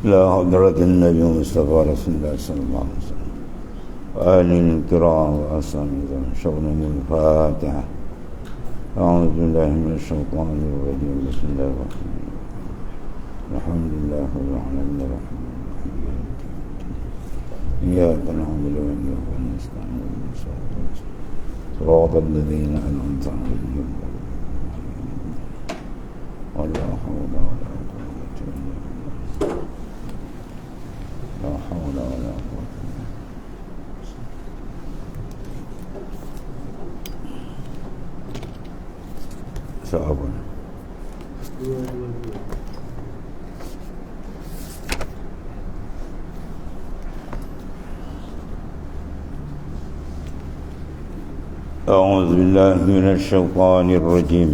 إلى حضرة النبي المصطفى رسول الله صلى الله عليه وسلم وآله الكرام وأصحابه شغل الفاتحة. أعوذ بالله من الشيطان الرجيم. بسم الله الرحمن الرحيم. الحمد لله رب العالمين الرحمن الرحيم إياك نعبد وإياك نستعين صراط الذين أنعمت عليهم ولا حول ولا قوة إلا بالله. لا حول ولا قوة إلا بالله. صعبنا. أعوذ بالله من الشيطان الرجيم.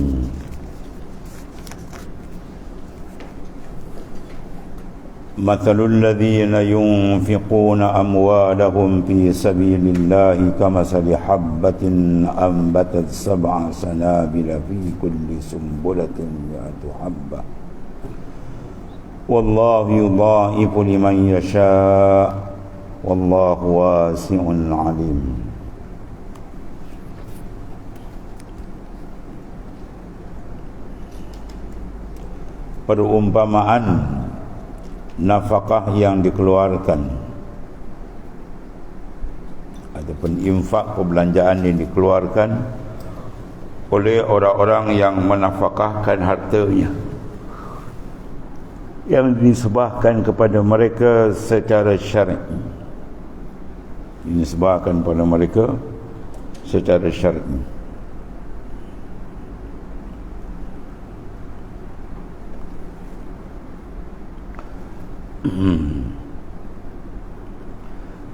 مثل الذين ينفقون أموالهم في سبيل الله كمثل حبة أنبتت 7 سنابل في كل سنبلة 100 حبة والله يضاعف لمن يشاء والله واسع عليم. Perumpamaan nafkah yang dikeluarkan ataupun infak perbelanjaan yang dikeluarkan oleh orang-orang yang menafkahkan hartanya yang disebahkan kepada mereka secara syar'i. Disebahkan kepada mereka secara syar'i.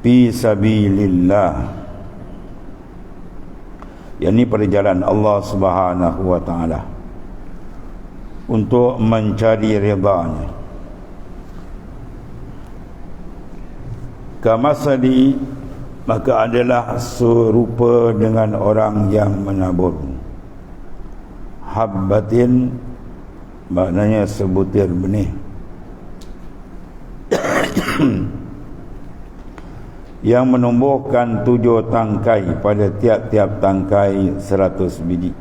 Fi sabilillah, yakni pada jalan Allah Subhanahu wa taala untuk mencari ridha-Nya. Kamasali, maka adalah serupa dengan orang yang menabur. Habbatin maknanya sebutir benih. Yang menumbuhkan 7 tangkai, pada tiap-tiap tangkai 100 biji.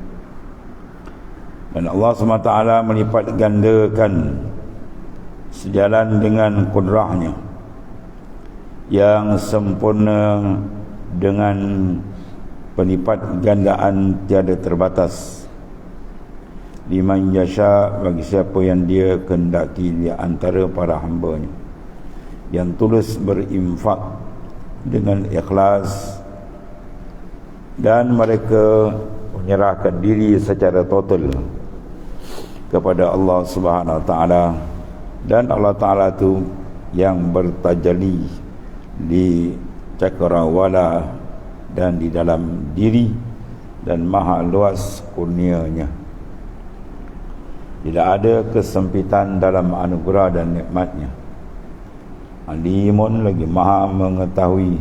Dan Allah SWT melipat gandakan sejalan dengan kudrahnya yang sempurna dengan pelipat gandaan tiada terbatas. Liman yasha, bagi siapa yang dia kehendaki di antara para hamba-Nya yang tulus berinfak dengan ikhlas dan mereka menyerahkan diri secara total kepada Allah Subhanahu wa taala, dan Allah taala itu yang bertajalli di cakrawala dan di dalam diri dan maha luas kurnia-Nya. Tidak ada kesempitan dalam anugerah dan nikmat-Nya. Alimun, lagi maha mengetahui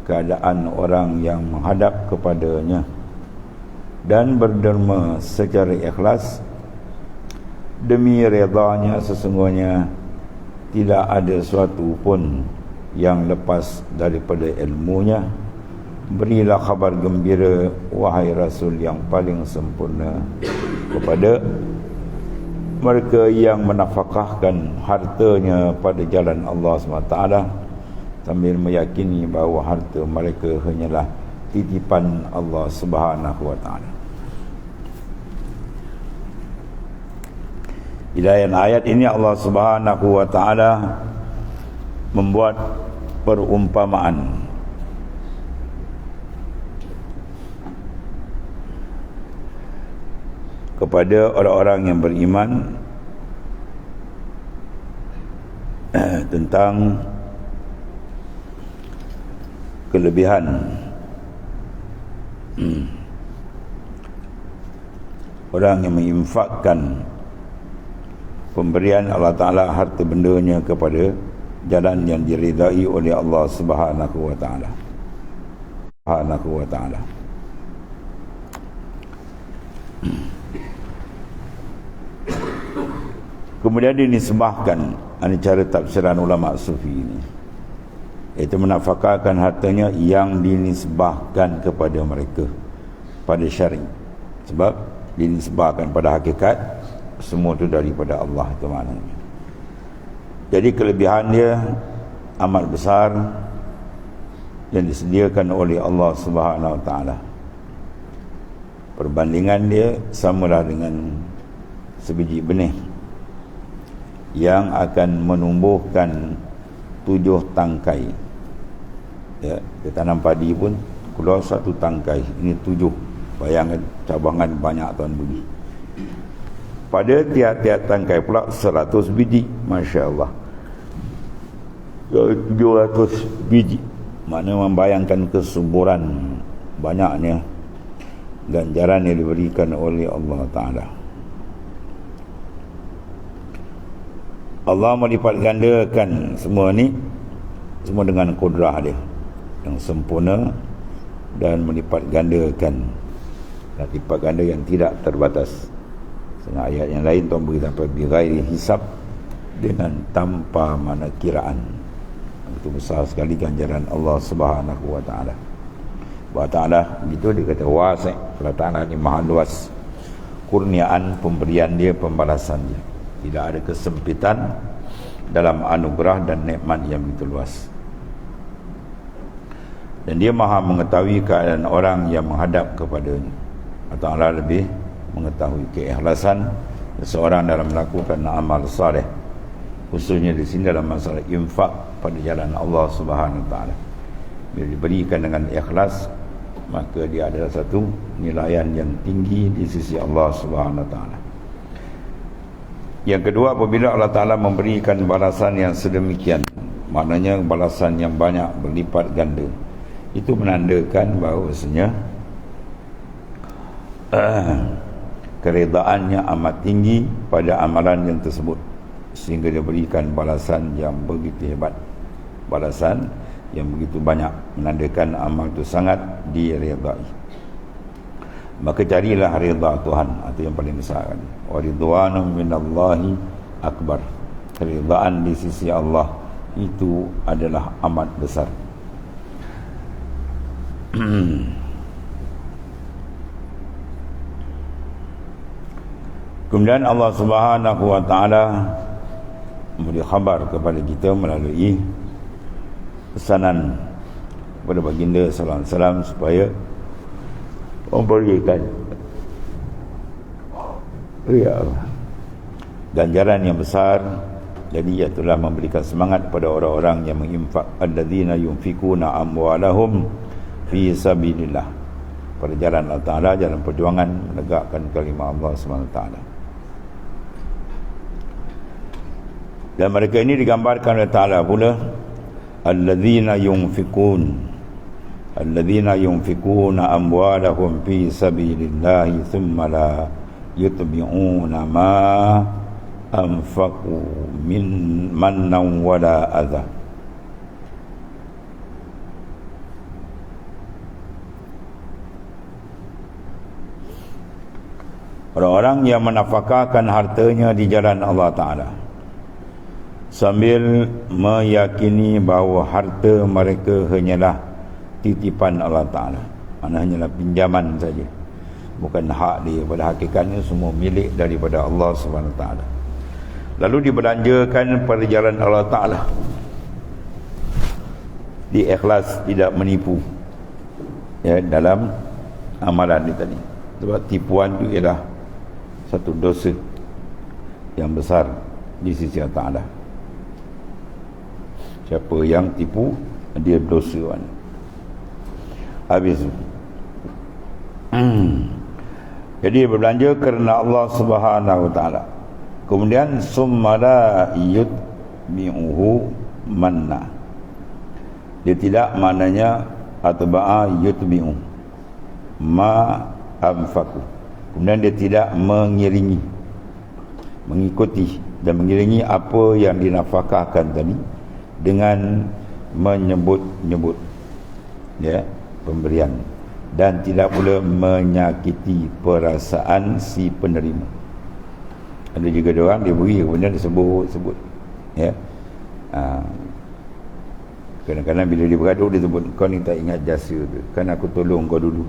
keadaan orang yang menghadap kepadanya dan berderma secara ikhlas demi redha-Nya. Sesungguhnya tidak ada sesuatu pun yang lepas daripada ilmu-Nya. Berilah khabar gembira, wahai Rasul, yang paling sempurna kepada mereka yang menafkahkan hartanya pada jalan Allah SWT sambil meyakini bahawa harta mereka hanyalah titipan Allah Subhanahu wa taala. Di dalam ayat ini Allah Subhanahu wa taala membuat perumpamaan kepada orang-orang yang beriman tentang kelebihan orang yang menginfakkan pemberian Allah Ta'ala harta bendanya kepada jalan yang diridai oleh Allah Subhanahu wa taala. Kemudian dinisbahkan, ini cara tafsiran ulama sufi ini, iaitu menafkahkan hartanya yang dinisbahkan kepada mereka pada syar'i. Sebab dinisbahkan pada hakikat semua itu daripada Allah, itu maknanya. Jadi kelebihan dia amat besar yang disediakan oleh Allah Subhanahu Wa Taala. Perbandingan dia samalah dengan sebiji benih yang akan menumbuhkan 7 tangkai. Ya, kita tanam padi pun keluar 1 tangkai, ini 7. Bayangkan cabangan banyak tuan budi. Pada tiap-tiap tangkai pula 100 biji, masya-Allah. 700 biji. Maknanya membayangkan kesuburan banyaknya ganjaran yang diberikan oleh Allah Ta'ala. Allah melipat gandakan semua ni, semua dengan kudrah dia yang sempurna, dan melipat gandakan, dan lipat ganda yang tidak terbatas. Dengan ayat yang lain tuan beri sampai bighairi hisab, dengan tanpa mana kiraan. Itu besar sekali ganjaran Allah Subhanahu Wa Ta'ala. Allah Ta'ala begitu, dia kata wasi'. Allah Ta'ala ni maha luas kurniaan pemberian dia, pembalasan dia. Tidak ada kesempitan dalam anugerah dan nikmat yang begitu luas. Dan dia maha mengetahui keadaan orang yang menghadap kepadanya. Allah Ta'ala lebih mengetahui keikhlasan seseorang dalam melakukan amal saleh, khususnya di sini dalam masalah infak pada jalan Allah Subhanahu Wa Ta'ala. Bila diberikan dengan ikhlas, maka dia adalah satu nilaian yang tinggi di sisi Allah Subhanahu Wa Ta'ala. Yang kedua, apabila Allah Ta'ala memberikan balasan yang sedemikian, maknanya balasan yang banyak, berlipat ganda, itu menandakan bahawasanya keredaannya amat tinggi pada amalan yang tersebut, sehingga dia berikan balasan yang begitu hebat, balasan yang begitu banyak, menandakan amal itu sangat diredai. Maka carilah redha Tuhan, itu yang paling besar. Wa ridwanun minallahi akbar. Keredaan di sisi Allah itu adalah amat besar. Kemudian Allah Subhanahu Wa Ta'ala memberi khabar kepada kita melalui pesanan kepada baginda sallallahu alaihi wasallam supaya memberikan ganjaran yang besar. Jadi ia telah memberikan semangat kepada orang-orang yang menginfak, alladzina yunfikuna amwalahum fi sabilillah, pada jalan Allah Ta'ala, jalan perjuangan menegakkan kalimah Allah SWT. Dan mereka ini digambarkan oleh Ta'ala pula, alladzina yunfikuna amwalahum fi sabilillahi thumma la yutbi'una ma anfaqu min mannan wala adha. Orang-orang yang menafkahkan hartanya di jalan Allah Ta'ala sambil meyakini bahawa harta mereka hanyalah titipan Allah Ta'ala, mana hanyalah pinjaman saja, bukan hak dia. Pada hakikatnya semua milik daripada Allah Subhanahu Wa Ta'ala. Lalu dibelanjakan pada jalan Allah Ta'ala, diikhlas, tidak menipu ya, dalam amalan ini tadi. Sebab tipuan itu ialah satu dosa yang besar di sisi Allah Ta'ala. Siapa yang tipu, dia berdosa. Habis. Jadi berbelanja kerana Allah Subhanahu Wa Ta'ala. Kemudian summa la yutbi'uhu manna. Dia tidak, maknanya atba'a yutbi'u ma anfaqu. Kemudian dia tidak mengiringi, mengikuti dan mengiringi apa yang dinafkahkan tadi dengan menyebut-nyebut ya pemberian, dan tidak pula menyakiti perasaan si penerima. Ada juga dia orang dia beri kemudian dia sebut ya. Kadang-kadang bila dia bergaduh dia sebut, kau ni tak ingat jasa tu, kan aku tolong kau dulu.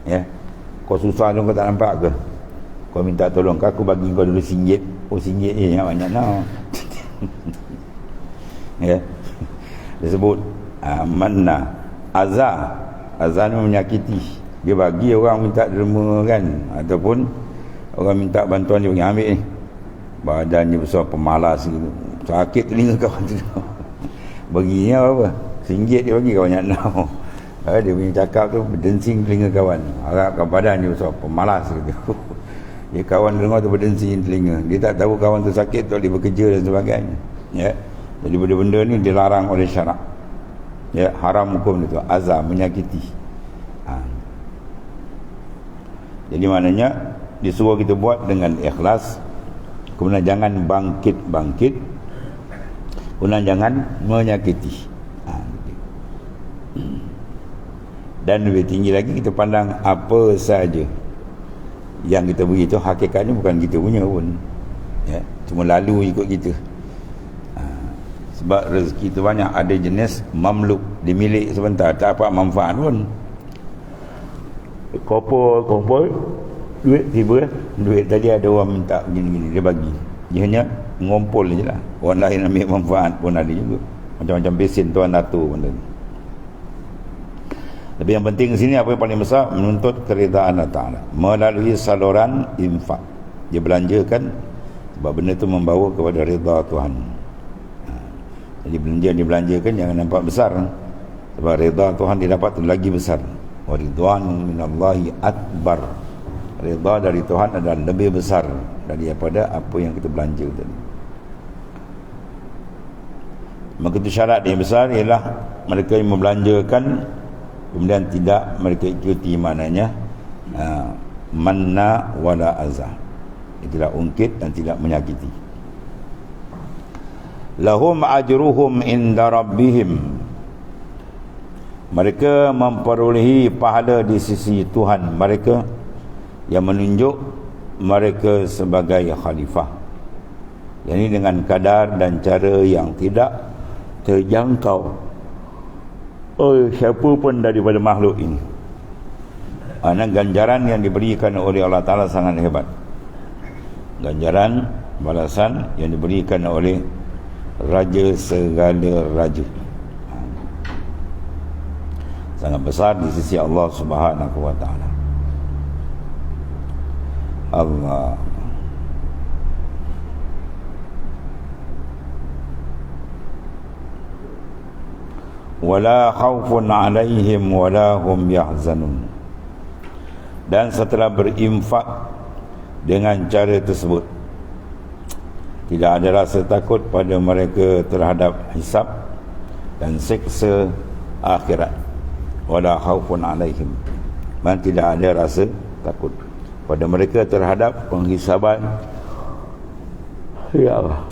Ya, kau susah tu kau tak nampak ke, kau minta tolong aku bagi kau dulu RM1. Oh RM1 ingat banyak now. Ya, dia sebut manna. Azan menyakiti, dia bagi orang minta derma kan, ataupun orang minta bantuan dia pergi ambil ni, badan dia besar pemalas gitu, sakit telinga kawan tu. Baginya apa, RM1 dia bagi kawan banyak now. Dia punya cakap tu berdensing telinga kawan, harapkan badan dia besar pemalas gitu. Dia kawan dengar tu berdensing telinga, dia tak tahu kawan tu sakit tu dia bekerja dan sebagainya. Ya, jadi benda-benda ni dilarang oleh syarak. Ya, haram hukum itu azab, menyakiti. Jadi maknanya disuruh kita buat dengan ikhlas, kemudian jangan bangkit, kemudian jangan menyakiti. Dan lebih tinggi lagi kita pandang apa saja yang kita beri itu hakikatnya bukan kita punya pun, ya, cuma lalu ikut kita. Sebab rezeki itu banyak, ada jenis mamluk, dimilik sebentar, tak apa manfaat pun. Kopol duit tiba, duit tadi ada orang minta gini-gini, dia bagi, dia hanya ngompol je lah. Orang lain ambil manfaat pun ada juga, macam-macam besin Tuan Dato' pun ada. Tapi yang penting di sini apa yang paling besar, menuntut keridaan Allah Ta'ala melalui saluran infak. Dia belanjakan sebab benda itu membawa kepada rida Tuhan. Jadi belanja yang dibelanjakan jangan nampak besar, sebab rida Tuhan didapat lagi besar. Wa ridwanu minallahi akbar, rida dari Tuhan adalah lebih besar daripada apa yang kita belanja tadi. Maka itu syarat yang besar ialah mereka yang membelanjakan kemudian tidak mereka ikuti, maknanya manna wala azah, tidak ungkit dan tidak menyakiti. Lahum ajruhum inda rabbihim, mereka memperolehi pahala di sisi Tuhan mereka yang menunjuk mereka sebagai khalifah, yakni dengan kadar dan cara yang tidak terjangkau oleh siapa pun daripada makhluk ini. Ganjaran yang diberikan oleh Allah Ta'ala sangat hebat. Ganjaran balasan yang diberikan oleh Raja segala raja sangat besar di sisi Allah Subhanahu wa Ta'ala. Allah wala khaufun alaihim wala hum yahzanun. Dan setelah berinfak dengan cara tersebut, tidak ada rasa takut pada mereka terhadap hisab dan siksa akhirat. Wala khaufun alaihim, dan tidak ada rasa takut pada mereka terhadap penghisaban ya Allah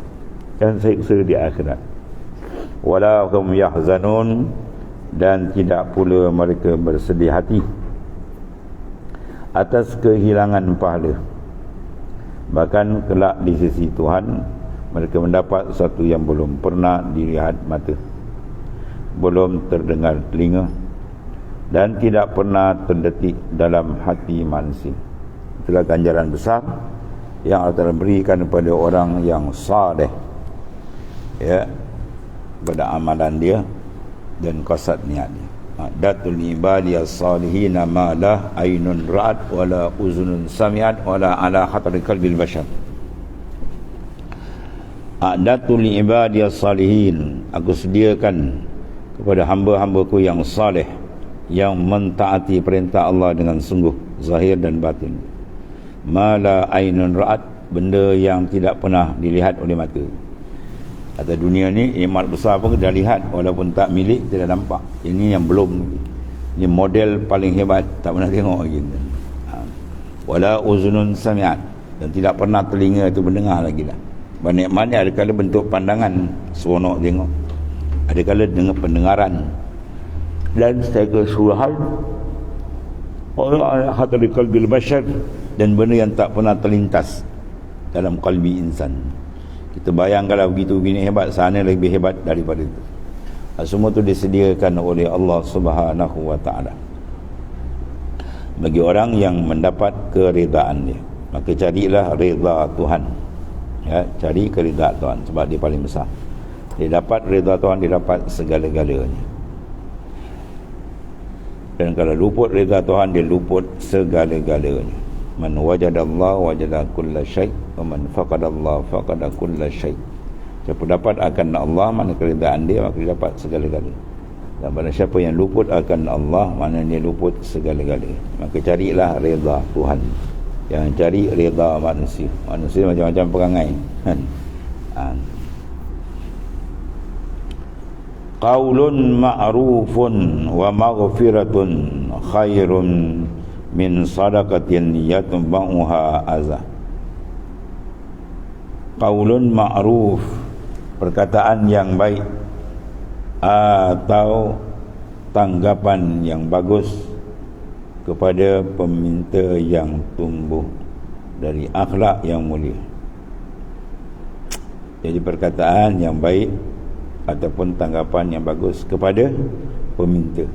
dan siksa di akhirat. Wala hum yahzanun, dan tidak pula mereka bersedih hati atas kehilangan pahala. Bahkan kelak di sisi Tuhan mereka mendapat sesuatu yang belum pernah dilihat mata, belum terdengar telinga, dan tidak pernah terdetik dalam hati manusia. Itulah ganjaran besar yang Allah berikan kepada orang yang saleh, ya, pada amalan dia dan qasad niat dia. Datul ibadiyas salihin ma la ainun ra'at wala uzunun sami'at wala ala khatari qalbil bashar. Datul ibadiyas salihin, aku sediakan kepada hamba-hambaku yang saleh, yang mentaati perintah Allah dengan sungguh zahir dan batin. Ma la ainun ra'at, benda yang tidak pernah dilihat oleh mata. Kata dunia ni nikmat besar pun kita lihat, walaupun tak milik kita dah nampak. Ini yang belum, ini model paling hebat, tak pernah tengok lagi. Wala uzunun sami'at, dan tidak pernah telinga itu mendengar lagi dah. Nikmatnya ada kala bentuk pandangan, seronok tengok, ada kala dengar pendengaran, dan secara keseluruhan Allah khatari qalbil bashar, dan benda yang tak pernah terlintas dalam qalbi insan. Kita bayangkanlah begitu begini hebat, sana lebih hebat daripada itu. Semua itu disediakan oleh Allah Subhanahu wa taala bagi orang yang mendapat keridaan dia. Maka carilah redha Tuhan, ya, cari keridaan Tuhan sebab dia paling besar. Dia dapat redha Tuhan, dia dapat segala-galanya. Dan kalau luput redha Tuhan, dia luput segala-galanya. Man wajadallah wajada kulla syai' wa man faqadallah faqada kulla syai'. Siapa dapat akan Allah, mana keridaan dia, maka dia dapat segala-galanya. Dan barang siapa yang luput akan Allah, mana dia luput segala-galanya. Maka carilah redha Tuhan, jangan cari redha manusia. Manusia macam-macam perangai kan. Qaulun ma'rufun wa maghfiratun khairun min sadaqatin yatba'uha azah. Qaulun ma'ruf, perkataan yang baik atau tanggapan yang bagus kepada peminta yang tumbuh dari akhlak yang mulia. Jadi perkataan yang baik ataupun tanggapan yang bagus kepada peminta.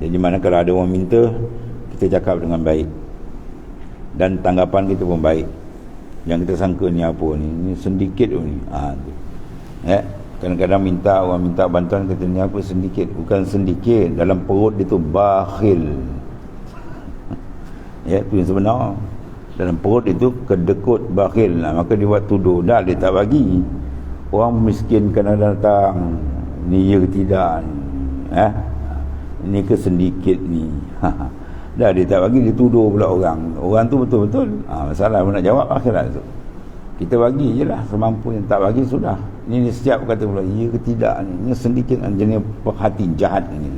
Jadi mana kalau ada orang minta, kita cakap dengan baik dan tanggapan kita pun baik. Yang kita sangka ni apa ni sedikit ni. Kadang-kadang orang minta bantuan, kata ni apa sedikit. Bukan sedikit, dalam perut dia tu bakhil. Ya, tu yang sebenar. Dalam perut itu kedekut bakhil. Maka dia buat tuduh, dah dia tak bagi. Orang miskin kena datang, ni ya ke tidak ni, ni ke sedikit ni. Dah dia tak bagi, dia tuduh pula orang. Orang tu betul-betul masalah nak jawab akhirat tu. Kita bagi je lah semampu, yang tak bagi sudah. Ini setiap kata pula ya ke tidak ni. Ini sedikit jenis hati jahat ni.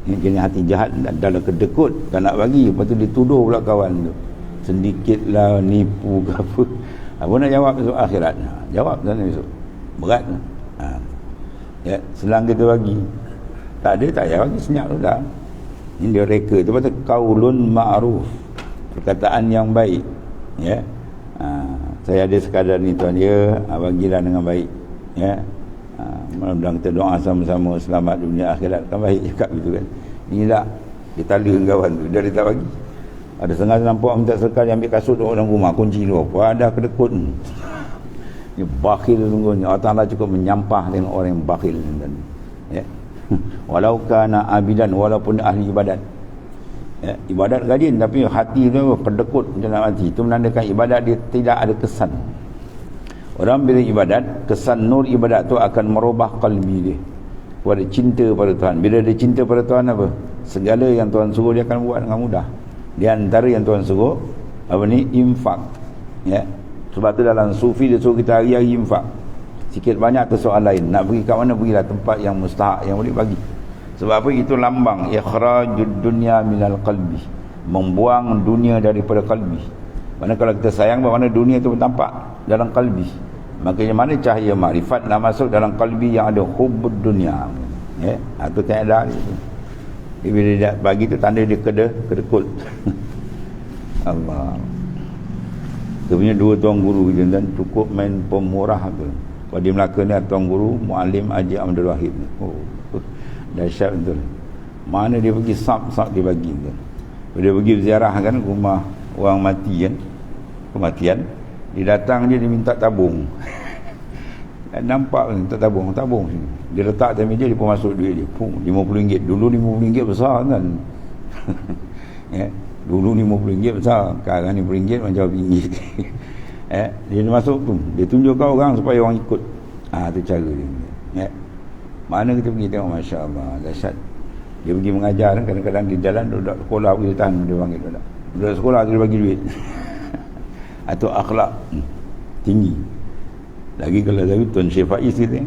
Ini jenis hati jahat dalam kedekut. Kan nak bagi, lepas tu dituduh pula kawan tu. Sedikit lah, nipu ke apa. Apa nak jawab besok akhirat? Jawab sana besok. Berat. Ya, selang kita bagi. Tak ada, tak payah bagi, senyap sudah. Ini dia reka. Itu kata qaulun ma'ruf, perkataan yang baik. Ya. Saya ada sekadar ni tuan dia, bagilah dengan baik. Ya. Mudah-mudahan kita doa sama-sama selamat dunia akhirat, kan baik cakap gitu kan. Inilah dia tala kawan tu, dia tak bagi. Ada setengah nampak minta sedekah, dia ambil kasut orang rumah, kunci luar. Pada kedekut ni. Dia bakhil sungguhnya. Allah Ta'ala cukup menyampah dengan orang yang bakhil. Ya. Walau kana abidan, walaupun ahli ibadat. Ya, ibadat rajin tapi hati tu kedekut macam nak mati. Itu menandakan ibadat dia tidak ada kesan. Orang bila ibadat, kesan nur ibadat tu akan merubah kalbi dia pada cinta pada Tuhan. Bila dia cinta pada Tuhan, apa? Segala yang Tuhan suruh dia akan buat dengan mudah. Di antara yang Tuhan suruh apa ni? Infak. Ya. Sebab tu dalam sufi dia suruh kita hari-hari infak. Sikit banyak tu soal lain. Nak pergi kat mana, pergilah tempat yang mustahak, yang boleh bagi. Sebab apa? Itu lambang ikhrajud dunya minal qalbi, membuang dunia daripada qalbi. Mana kalau kita sayang, bagaimana dunia itu bertampak dalam qalbi. Makanya mana cahaya makrifat nak masuk dalam qalbi yang ada hubbud dunia. Ya, itu kaedah dia. Bila dia bagi tu tanda dia kedekut. Allah. Dia punya dua tuan guru je dan cukup main pemurah tu. Pada Melaka ni tuan guru Muallim Haji Abdul Wahid. Dahsyat betul. Mana dia pergi sap dia bagi tu. Dia pergi ziarah kan rumah orang mati kan, kematian, dia datang dia minta tabung. Nampak minta tabung sini. Dia letak atas meja, dia pun masuk duit dia. RM50. Dulu RM50 besar kan. Ya, dulu RM50 besar, sekarang RM50 macam RM1. Dia masuk tu, dia tunjuk kat orang supaya orang ikut. Tu cara dia. Ya. Mana kita pergi tengok, masya-Allah, dahsyat. Dia pergi mengajar, kadang-kadang di jalan budak sekolah pergi tahan, dia panggil budak sekolah dia bagi duit. Atau akhlak tinggi. Lagi kalau dari Tuan Syekh Faiz kita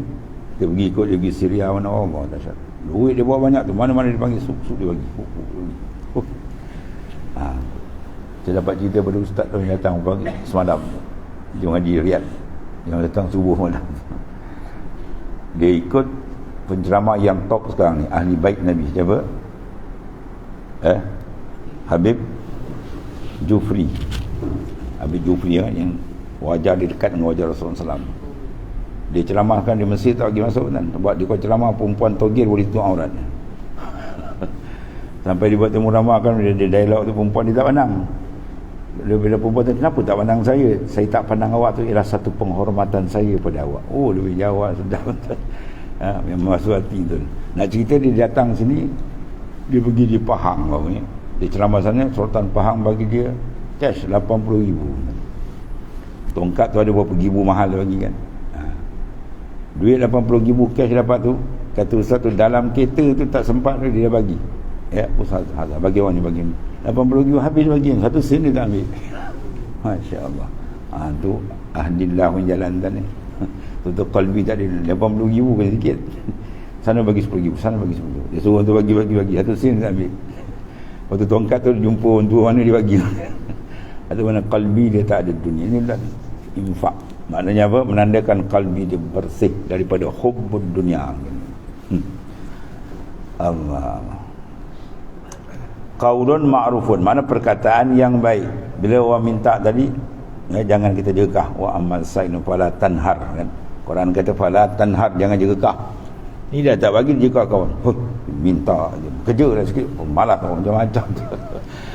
pergi ikut, dia pergi Syria mana Allah, dahsyat. Duit dia bawa banyak tu, mana-mana dia panggil sup dia bagi. Saya dapat cerita pada ustaz tu yang datang pagi semalam. Dia ngaji Riyadh, yang datang subuh malam. Dia ikut penceramah yang top sekarang ni, ahli bait Nabi. Siapa? Habib Jufri. Abi Jufri yang wajah dia dekat dengan wajah Rasulullah SAW. Dia ceramahkan di masjid tak pergi masuk kan. Sebab dia kau ceramah perempuan togir boleh tutup aurat. Sampai dia buat temu ramah kan, dia dialog tu perempuan dia tak pandang. Bila perempuan tu, kenapa tak pandang saya? Saya tak pandang awak tu ialah satu penghormatan saya pada awak. Oh, dia jawab sedap. Memang masuk hati tu. Nak cerita dia datang sini, dia pergi di Pahang kau ni. Dia ceramah sana, Sultan Pahang bagi dia cash 80,000. Tongkat tu ada berapa ribu mahal dia bagi kan. Duit 80,000 cash dapat tu, kata ustaz tu dalam kereta tu tak sempat dia dah bagi. Ya, ustaz bagi orang ni bagi 80,000 habis bagi satu sen dia tak ambil. Masya-Allah. Tu ahdillah jalan tadi. Tu qalbi tadi 80,000 kan sikit. Sana bagi 10,000, sana bagi 10,000. Dia suruh tu bagi satu sen tak ambil. Waktu tongkat tu jumpa orang tua mana dia bagi. Ada mana qalbi dia tak ada dunia. Ini adalah infak. Maknanya apa? Menandakan qalbi dia bersih daripada hubbud dunia. Allah. Qaulun ma'rufun, mana perkataan yang baik. Bila orang minta tadi, jangan kita jegah. Wa ammal sa'inu fala tanhar kan. Quran kata fala tanhar, jangan jegah. Ni dah tak bagi jegah kawan. Minta je. Kerja dah sikit. Malas orang macam-macam tu.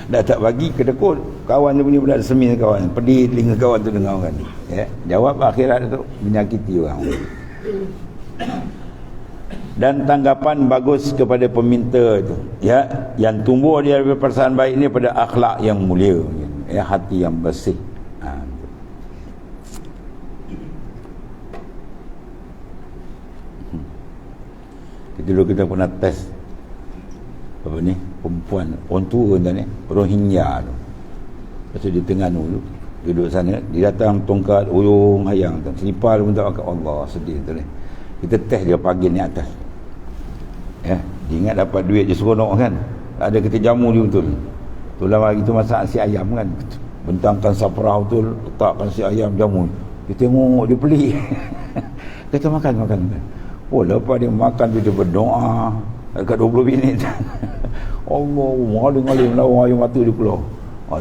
Dah tak bagi kedekut. Kawan tu punya budak semin kawan. Pedih telinga kawan tu dengar orang ni. Ya. Jawab akhirat tu menyakiti orang. Dan tanggapan bagus kepada peminta itu, ya, yang tumbuh dia dari perasaan baik ini pada akhlak yang mulia, ya, hati yang bersih. Dulu kita pernah test apa ni, perempuan orang tua tu ni, Rohingya tu. Lepas tu di tengah dulu duduk sana, dia datang tongkat uyung hayang tu, selipar pun tak pakai. Allah sedih tu ni. Kita test dia pagi ni atas. Ya, dia ingat dapat duit je seronok kan. Ada kita jamu dia betul. Tulang hari tu masak nasi ayam kan. Bentangkan saprah betul, letakkan nasi ayam jamu. Dia tengok dia pelik. Kita makan. Oh, lepas dia makan dia berdoa dekat 20 minit. Allah, ngalim-ngalim lawan air mata dia keluar.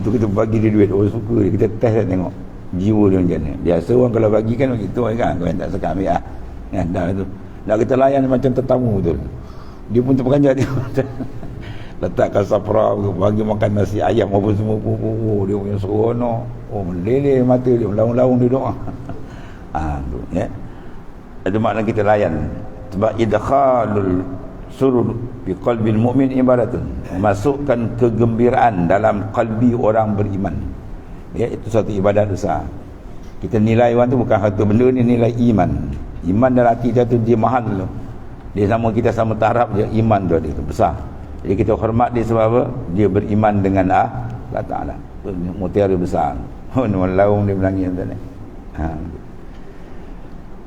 Tu kita bagi dia duit. Oh, suka dia. Kita test dia tengok jiwa dia macam mana. Biasa orang kalau bagi kan begitu kan. Kau yang tak suka ambil lah. Kan, dah tu. Nak kita layan macam tetamu betul. Dia pun terperanjat dia. Letakkan sapra, bagi makan nasi ayam apa semua. Dia punya seronok. Oh, meleleh mata dia, laung-laung dia doa. Tu ya. Itu makna kita layan. Sebab idkhalul surur fi qalbil mu'min ibaratun, masukkan kegembiraan dalam qalbi orang beriman. Ya, itu satu ibadat besar. Kita nilai orang tu bukan satu benda ni, nilai iman. Iman dalam hati dia tu dia mahal tu. Dia sama kita sama taraf je, iman tu dia tu besar. Jadi kita hormat dia sebab apa? Dia beriman dengan Allah Ta'ala. Mutiara besar. Laung dia melangit tadi.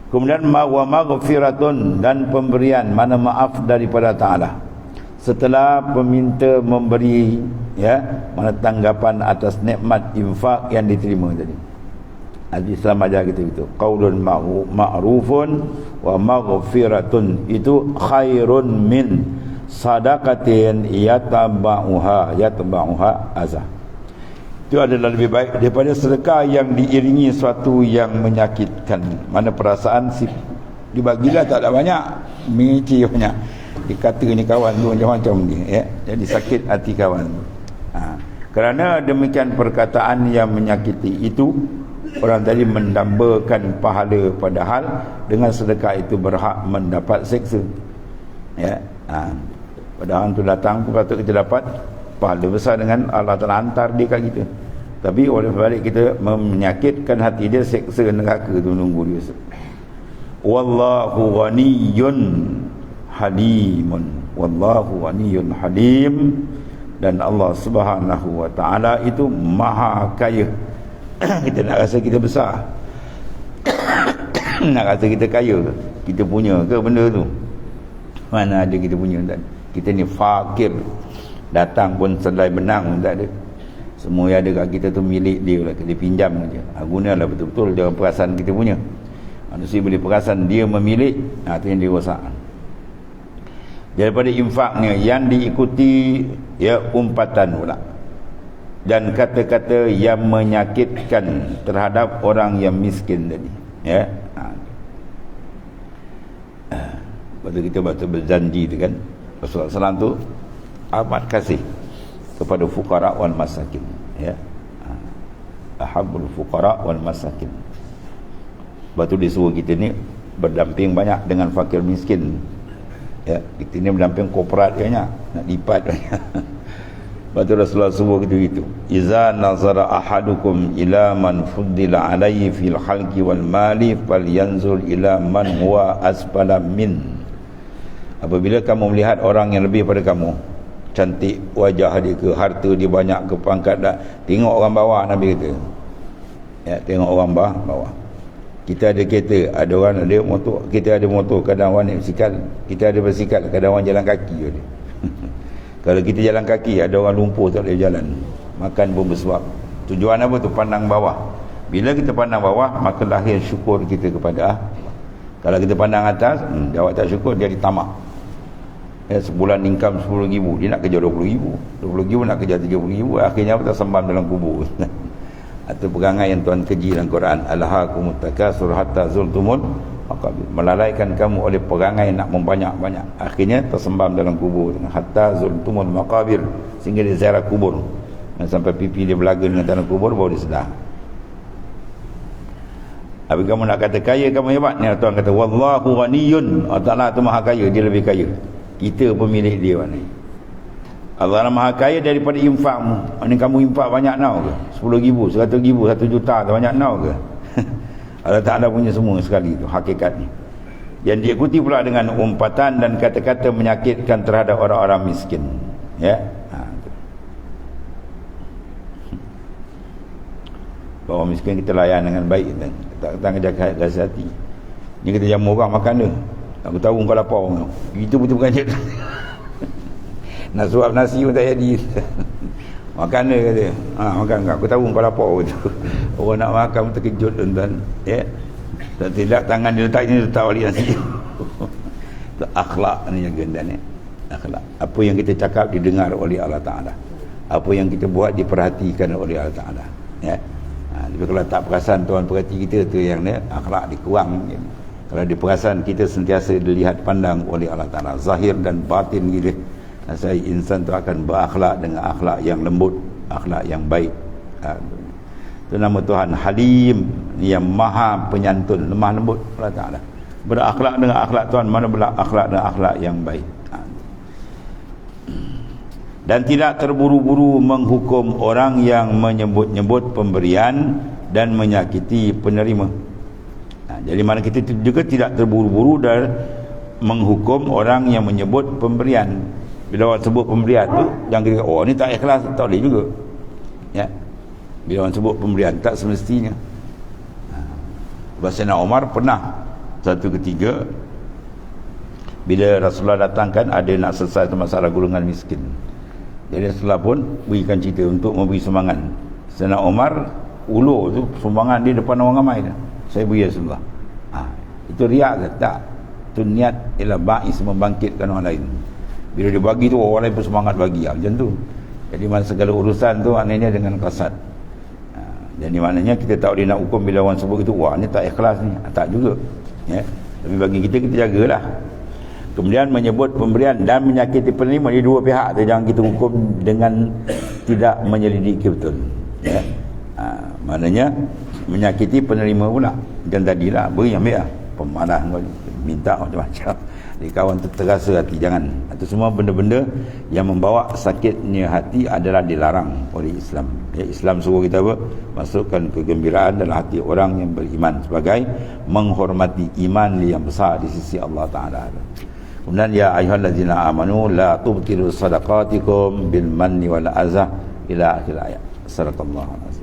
Kemudian wa maghfiratun, dan pemberian, mana maaf daripada Ta'ala. Setelah peminta memberi, ya, mana tanggapan atas nikmat infak yang diterima tadi. Islam ajar kita itu. Qaulun ma'rufun wa maghfiratun, itu khairun min sadaqatin yatba'uha azah. Itu adalah lebih baik daripada sedekah yang diiringi sesuatu yang menyakitkan. Mana perasaan si dibagilah tak ada banyak, mici banyak. Dikata ni kawan tu macam-macam dia, ya. Jadi sakit hati kawan. Kerana demikian perkataan yang menyakiti itu, orang tadi mendambakan pahala, padahal dengan sedekah itu berhak mendapat seksa. Ya. Padahal tu datang pun patut kita dapat pahala besar dengan Allah Ta'ala hantar dia kat kita. Tapi oleh sebalik kita menyakitkan hati dia, seksa neraka tu nunggu dia. Wallahu ghaniyyun halimun. Wallahu ghaniyyun halim. Dan Allah Subhanahu wa Ta'ala itu maha kaya. Kita nak rasa kita besar, nak rasa kita kaya, kita punya ke benda tu? Mana ada kita punya? Kita ni fakir, datang pun selai benang pun tak ada. Semua yang ada kat kita tu milik dia lah, kita pinjam saja. Gunalah betul-betul jangan perasan kita punya. Manusia boleh perasan dia memilik, tu yang dia rosak. Daripada infaknya yang diikuti, ya, umpatan pula. dan kata-kata yang menyakitkan terhadap orang yang miskin tadi, ya. Lepas tu kita baca berjanji tu kan, Rasulullah SAW tu amat kasih kepada fuqara wal masakin, ya. Ahabbul fuqara wal masakin. Lepas tu disuruh kita ni berdamping banyak dengan fakir miskin, ya. Kita ni berdamping korporat banyak, nak lipat banyak. Lepas tu Rasulullah suruh kita gitu, iza nazara ahadukum ila man fuddila alaihi fil khalqi wal mali falyanzur ila man huwa asfala min. Apabila kamu melihat orang yang lebih pada kamu, cantik wajah dia ke, harta dia banyak ke, pangkat dah, tengok orang bawah, Nabi kata, ya, tengok orang bawah. Kita ada kereta, ada orang ada motor, kita ada motor, kadang orang naik basikal, kita ada basikal, kadang orang jalan kaki je. Kalau kita jalan kaki, ada orang lumpuh tak boleh jalan, makan pun bersuap. Tujuan apa tu? Pandang bawah. Bila kita pandang bawah, maka lahir syukur kita kepada Allah. Kalau kita pandang atas, jawab tak syukur, dia ditamak. Ya, sebulan income 10,000, dia nak kerja 20,000, 20,000 nak kerja 30,000, akhirnya apa? Tersembam dalam kubur. Atau perangai yang Tuhan keji dalam Quran, alhaakumut takasur hatta zultumul maqabir, melalaikan kamu oleh perangai nak membanyak-banyak, akhirnya tersembam dalam kubur, hatta zultumul maqabir, sehingga dia ziarah kubur, dan sampai pipi dia belaga dengan tanah kubur, baru dia sedar. Tapi kamu nak kata kaya, kamu hebat, ni Tuhan kata wallahu ghaniyun, Allah Ta'ala tu maha kaya, dia lebih kaya, kita pemilik dia mana. Allah maha kaya daripada infakmu. Ini kamu infak banyak now ke? 10,000, 100,000, 1 juta tu banyak now ke? Allah Ta'ala punya semua sekali tu hakikatnya. Yang diikuti pula dengan umpatan dan kata-kata menyakitkan terhadap orang-orang miskin, ya. Orang miskin kita layan dengan baik, tak jaga hati. Ni kita jamu orang makan dia, aku tahu kau lapar, itu betul bukan je. Nak suap nasi pun tak jadi. Makan dia kata, makan kau, aku tahu kau lapar betul. Orang nak makan pun terkejut tuan-tuan, ya. Tak tidak tangan dia letak ni, letak balik nasi. Akhlak ni yang ganda ni, akhlak. Apa yang kita cakap didengar oleh Allah Ta'ala, apa yang kita buat diperhatikan oleh Allah Ta'ala, ya. Tapi kalau tak perasan Tuhan perhati kita, tu yang ni akhlak dikurang. Kalau diperasan kita sentiasa dilihat pandang oleh Allah Ta'ala, zahir dan batin kita, saya insan tu akan berakhlak dengan akhlak yang lembut, akhlak yang baik. Itu nama Tuhan Halim, yang maha penyantun, lemah lembut Allah Ta'ala. Berakhlak dengan akhlak Tuhan, mana berakhlak dengan akhlak yang baik. Dan tidak terburu-buru menghukum orang yang menyebut-nyebut pemberian dan menyakiti penerima. Jadi mana kita juga tidak terburu-buru dan menghukum orang yang menyebut pemberian. Bila orang sebut pemberian tu, jangan kita, oh ni tak ikhlas, tak boleh juga, ya. Bila orang sebut pemberian, tak semestinya. Sayyidina Umar pernah satu ketika, bila Rasulullah datangkan ada nak selesai masalah golongan miskin, jadi Rasulullah pun berikan cerita untuk memberi sumbangan. Sayyidina Umar ulur tu sumbangan dia depan orang ramai dah, saya beri Rasulullah. Itu riak ke? Tak. Itu niat ialah ba'is, membangkitkan orang lain. Bila dia bagi tu, orang lain pun semangat bagi, macam tu. Jadi mana segala urusan tu maknanya dengan kasat. Jadi maknanya kita tahu dia nak hukum bila orang sebut itu, wah ni tak ikhlas ni, tak juga, ya. Tapi bagi kita jagalah. Kemudian menyebut pemberian dan menyakiti penerima, di dua pihak tu, jangan kita hukum dengan tidak menyelidiki betul, ya. Maknanya menyakiti penerima pula. Dan tadilah beri ambil lah, pemarah minta macam-macam, di kawan terasa hati, jangan. Itu semua benda-benda yang membawa sakitnya hati adalah dilarang oleh Islam, ya. Islam suruh kita apa? Masukkan kegembiraan dalam hati orang yang beriman sebagai menghormati iman yang besar di sisi Allah Ta'ala. Kemudian ya ayyuhallazina amanu la tubtilu sadaqatikum bil manni wal azah ila akhir ayat. Sadaqallahu alazim.